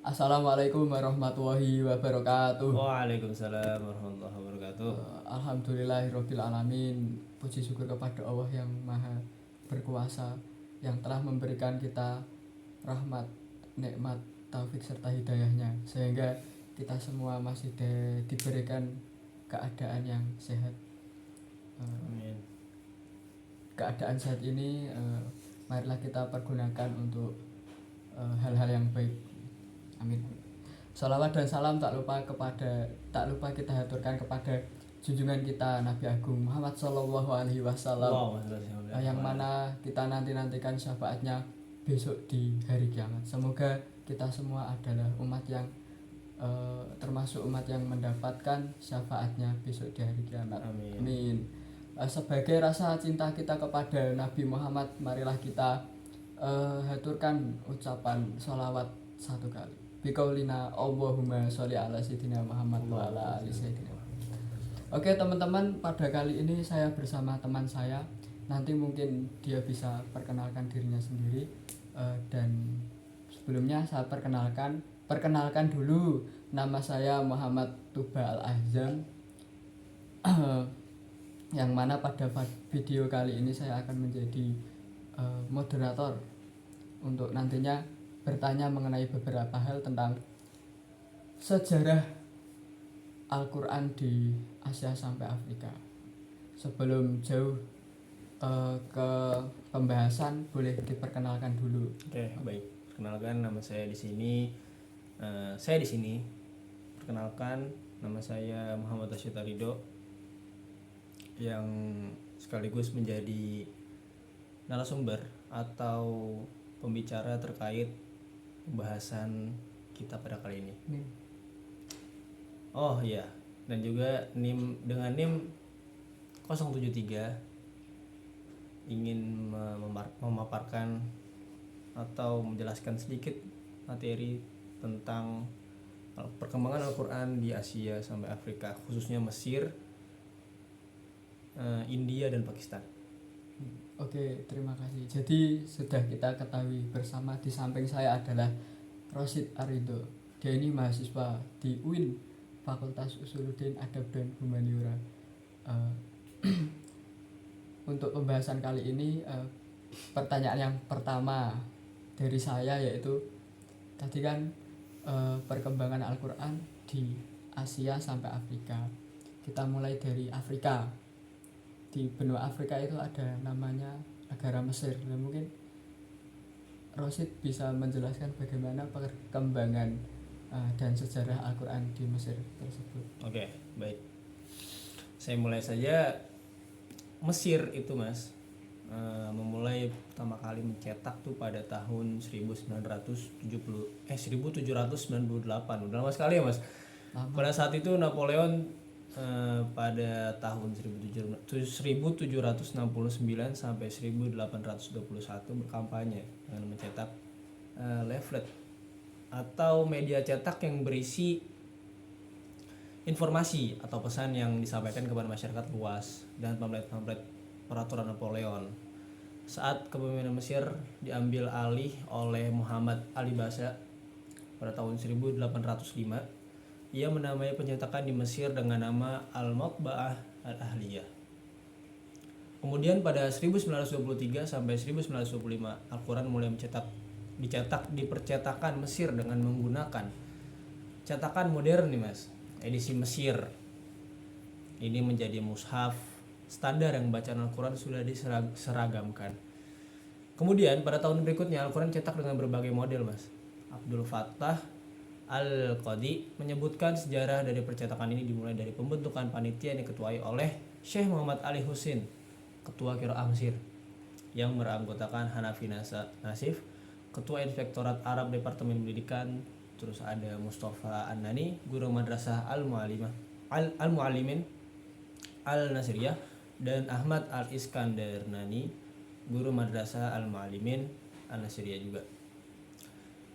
Assalamualaikum warahmatullahi wabarakatuh. Waalaikumsalam warahmatullahi wabarakatuh. Alhamdulillahirabbil alamin. Puji syukur kepada Allah yang Maha Berkuasa yang telah memberikan kita rahmat, nikmat, taufik serta hidayahnya sehingga kita semua masih diberikan keadaan yang sehat. Amin. Keadaan sehat ini marilah kita pergunakan untuk hal-hal yang baik. Amin. Salawat dan salam tak lupa kita haturkan kepada junjungan kita Nabi Agung Muhammad Shallallahu Alaihi Wasallam, yang mana kita nantikan syafaatnya besok di hari kiamat. Semoga kita semua adalah umat yang termasuk umat yang mendapatkan syafaatnya besok di hari kiamat. Amin. Sebagai rasa cinta kita kepada Nabi Muhammad, marilah kita haturkan ucapan sholawat satu kali. Bikaulina Allahumma sholli ala sayyidina Muhammad wa ala ali sayyidina Muhammad. Oke teman-teman, pada kali ini saya bersama teman saya. Nanti mungkin dia bisa perkenalkan dirinya sendiri, dan sebelumnya saya perkenalkan dulu, nama saya Muhammad Tuba Al-Ahzam, yang mana pada video kali ini saya akan menjadi moderator untuk nantinya bertanya mengenai beberapa hal tentang sejarah Al-Quran di Asia sampai Afrika. Sebelum jauh ke pembahasan, boleh diperkenalkan dulu. Oke, baik. Perkenalkan, nama saya di sini. Perkenalkan, nama saya Muhammad Asyita Ridho, yang sekaligus menjadi narasumber atau pembicara terkait pembahasan kita pada kali ini. Oh iya, dan juga dengan NIM 073 ingin memaparkan atau menjelaskan sedikit materi tentang perkembangan Al-Quran di Asia sampai Afrika, khususnya Mesir, India dan Pakistan. Oke, terima kasih. Jadi sudah kita ketahui bersama, di samping saya adalah Rosid Arido. Dia ini mahasiswa di UIN, Fakultas Usuluddin Adab dan Humaniora. Untuk pembahasan kali ini, pertanyaan yang pertama dari saya yaitu tadi kan perkembangan Al-Quran di Asia sampai Afrika. Kita mulai dari Afrika. Di benua Afrika itu ada namanya negara Mesir. Nah, mungkin Rosid bisa menjelaskan bagaimana perkembangan dan sejarah Al-Quran di Mesir tersebut. Oke, baik. Saya mulai saja. Mesir itu Mas memulai pertama kali mencetak tuh pada tahun 1798. Udah lama sekali ya Mas. Pada saat itu Napoleon pada tahun 1769 sampai 1821 berkampanye dengan mencetak leaflet atau media cetak yang berisi informasi atau pesan yang disampaikan kepada masyarakat luas dan pamflet-pamflet peraturan Napoleon. Saat kepemimpinan Mesir diambil alih oleh Muhammad Ali Pasha pada tahun 1805, ia menamai pencetakan di Mesir dengan nama Al-Matba'ah Al-Ahliyah. Kemudian pada 1923 sampai 1925, Al-Quran mulai dicetak di percetakan Mesir dengan menggunakan cetakan modern nih Mas, edisi Mesir. Ini menjadi mushaf standar yang bacaan Al-Quran sudah diseragamkan. Kemudian pada tahun berikutnya Al-Quran cetak dengan berbagai model Mas. Abdul Fattah Al-Qadi menyebutkan sejarah dari percetakan ini dimulai dari pembentukan panitia yang diketuai oleh Syekh Muhammad Ali Husin, Ketua Qiraah Mesir, yang beranggotakan Hanafi Nasif, Ketua Inspektorat Arab Departemen Pendidikan, terus ada Mustafa An-Nani, Guru Madrasah Al-Muallimin Al-Nasiriyah, dan Ahmad Al-Iskandar Nani, Guru Madrasah Al-Muallimin Al-Nasiriyah juga.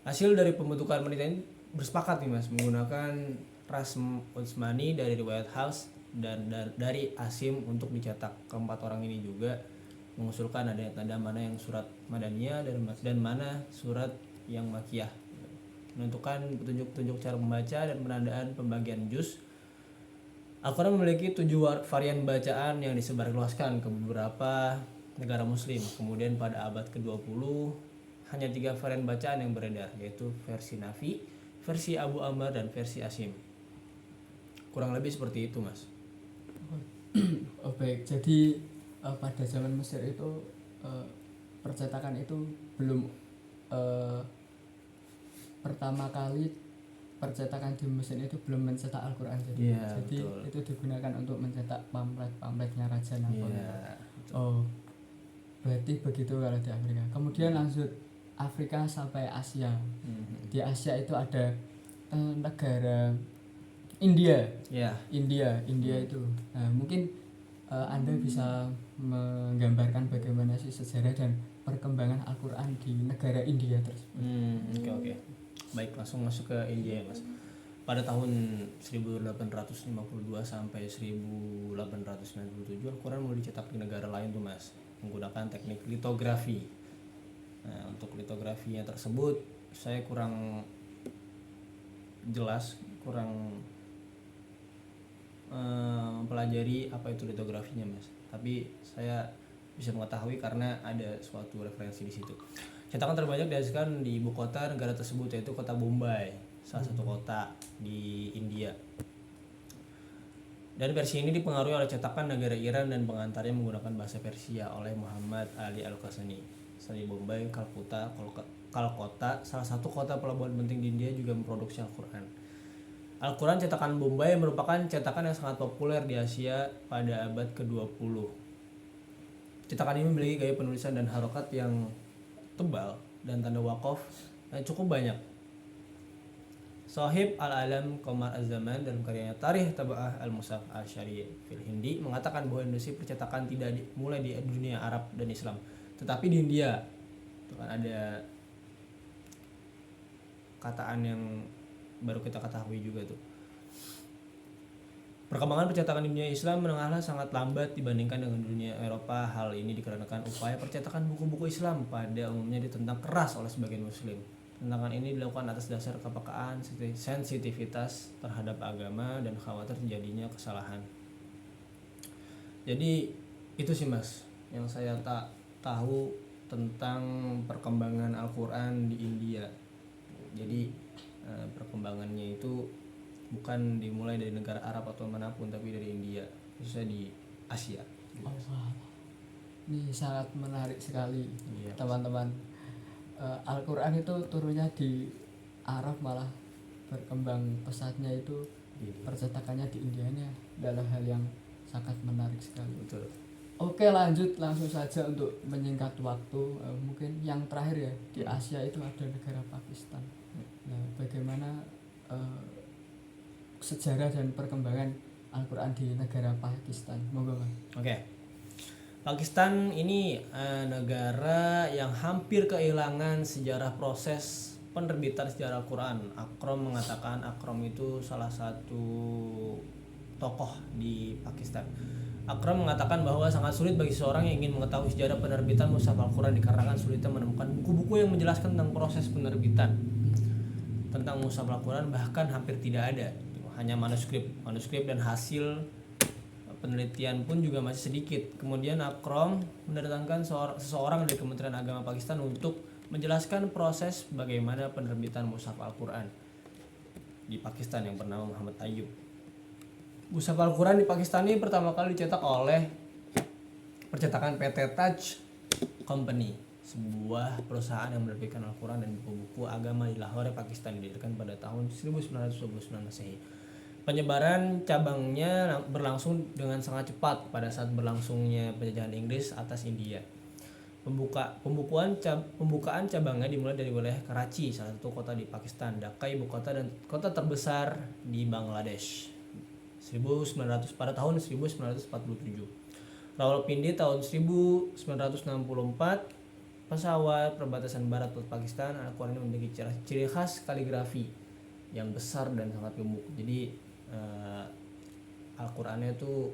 Hasil dari pembentukan panitia ini bersepakat nih Mas menggunakan Rasm Utsmani dari Riwayat Hafs dan dari Asim untuk dicetak. Keempat orang ini juga mengusulkan adanya tanda mana yang surat Madaniyah dan mana surat yang Makkiyah. menentukan petunjuk-petunjuk cara membaca dan penandaan pembagian juz. Al-Quran memiliki 7 varian bacaan yang disebarluaskan ke beberapa negara muslim. Kemudian pada abad ke-20 hanya 3 varian bacaan yang beredar, yaitu versi Nafi, versi Abu Amr, dan versi Asim. Kurang lebih seperti itu, Mas. Oh baik, jadi pada zaman Mesir itu percetakan itu belum pertama kali percetakan di mesin itu belum mencetak Al-Quran, jadi Betul. itu digunakan untuk mencetak pamfletnya Raja Napoleon. Iya. Oh, berarti begitu kalau di Afrika. Kemudian lanjut Afrika sampai Asia. Di Asia itu ada negara India. Ya. India itu. Nah, mungkin Anda bisa menggambarkan bagaimana sih sejarah dan perkembangan Al-Quran di negara India tersebut. Oke. Baik, langsung masuk ke India ya, Mas. Pada tahun 1852 sampai 1897 Al-Quran mulai dicetak di negara lain tuh, Mas, menggunakan teknik litografi. Nah, untuk litografinya tersebut saya kurang jelas, kurang mempelajari apa itu litografinya, Mas. Tapi saya bisa mengetahui karena ada suatu referensi di situ. Cetakan terbanyak dihasilkan di ibu kota negara tersebut, yaitu kota Bombay, salah satu kota di India. Dan versi ini dipengaruhi oleh cetakan negara Iran dan pengantarnya menggunakan bahasa Persia oleh Muhammad Ali Al-Qasani. Selain Bombay, Kalkota, salah satu kota pelabuhan penting di India, juga memproduksi Al-Quran. Al-Quran cetakan Bombay merupakan cetakan yang sangat populer di Asia pada abad ke-20. Cetakan ini memiliki gaya penulisan dan harokat yang tebal dan tanda wakaf yang cukup banyak. Sahib Al-Alam Qamar Az-Zaman dalam karyanya Tarikh Taba'ah Al-Musaf Al-Syari fil Hindi mengatakan bahwa industri percetakan tidak dimulai di dunia Arab dan Islam, tetapi di India. Itu kan ada kataan yang baru kita ketahui juga tuh. Perkembangan percetakan di dunia Islam menengahlah sangat lambat dibandingkan dengan dunia Eropa. Hal ini dikarenakan upaya percetakan buku-buku Islam pada umumnya ditentang keras oleh sebagian muslim. Tentangan ini dilakukan atas dasar kepekaan, sensitivitas terhadap agama, dan khawatir terjadinya kesalahan. Jadi itu sih, Mas, yang saya tak tahu tentang perkembangan Al-Quran di India. Jadi perkembangannya itu bukan dimulai dari negara Arab atau manapun, tapi dari India, khususnya di Asia. Oh, wow. Ini sangat menarik sekali, Iya, teman-teman. Al-Quran itu turunnya di Arab, malah berkembang pesatnya itu percetakannya di India. Ini adalah hal yang sangat menarik sekali. Betul. Oke, lanjut langsung saja untuk menyingkat waktu. Mungkin yang terakhir ya, di Asia itu ada negara Pakistan. Nah, bagaimana sejarah dan perkembangan Al-Quran di negara Pakistan? Monggo, Mas. Oke. Pakistan ini negara yang hampir kehilangan sejarah proses penerbitan sejarah Al-Quran. Akrom mengatakan, Akrom itu salah satu tokoh di Pakistan. Akrom mengatakan bahwa sangat sulit bagi seorang yang ingin mengetahui sejarah penerbitan mushaf Al-Quran dikarenakan sulitnya menemukan buku-buku yang menjelaskan tentang proses penerbitan tentang mushaf Al-Quran, bahkan hampir tidak ada. Hanya manuskrip dan hasil penelitian pun juga masih sedikit. Kemudian Akrom mendatangkan seseorang dari Kementerian Agama Pakistan untuk menjelaskan proses bagaimana penerbitan mushaf Al-Quran di Pakistan yang bernama Muhammad Ayyub. Mushaf Al-Quran di Pakistan ini pertama kali dicetak oleh percetakan PT Taj Company, sebuah perusahaan yang menerbitkan Al-Quran dan buku-buku agama di Lahore, Pakistan, didirikan pada tahun 1929 Masehi. Penyebaran cabangnya berlangsung dengan sangat cepat pada saat berlangsungnya penjajahan Inggris atas India. Pembukaan cabangnya dimulai dari wilayah Karachi, salah satu kota di Pakistan, Dhaka ibu kota dan kota terbesar di Bangladesh. Pada tahun 1947. Rawalpindi tahun 1964. Pesawat perbatasan barat Pakistan. Al-Quran ini memiliki ciri khas kaligrafi yang besar dan sangat gemuk. Jadi Al-Qurannya itu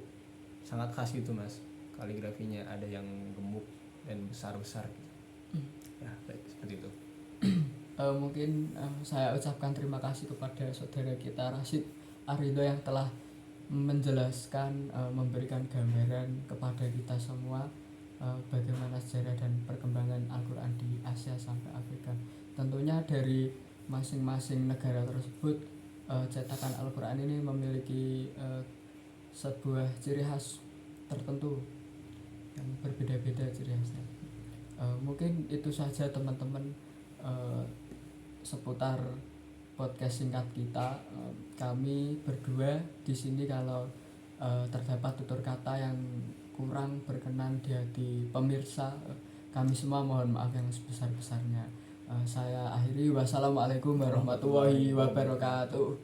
sangat khas gitu, Mas. Kaligrafinya ada yang gemuk dan besar-besar gitu. Ya, baik, seperti itu. mungkin saya ucapkan terima kasih kepada saudara kita Rashid Arido yang telah menjelaskan, memberikan gambaran kepada kita semua bagaimana sejarah dan perkembangan Al-Quran di Asia sampai Afrika. Tentunya dari masing-masing negara tersebut cetakan Al-Quran ini memiliki sebuah ciri khas tertentu yang berbeda-beda ciri khasnya. Mungkin itu saja teman-teman seputar podcast singkat kita. Kami berdua di sini kalau terdapat tutur kata yang kurang berkenan di hati pemirsa, kami semua mohon maaf yang sebesar-besarnya. Saya akhiri, wassalamualaikum warahmatullahi wabarakatuh.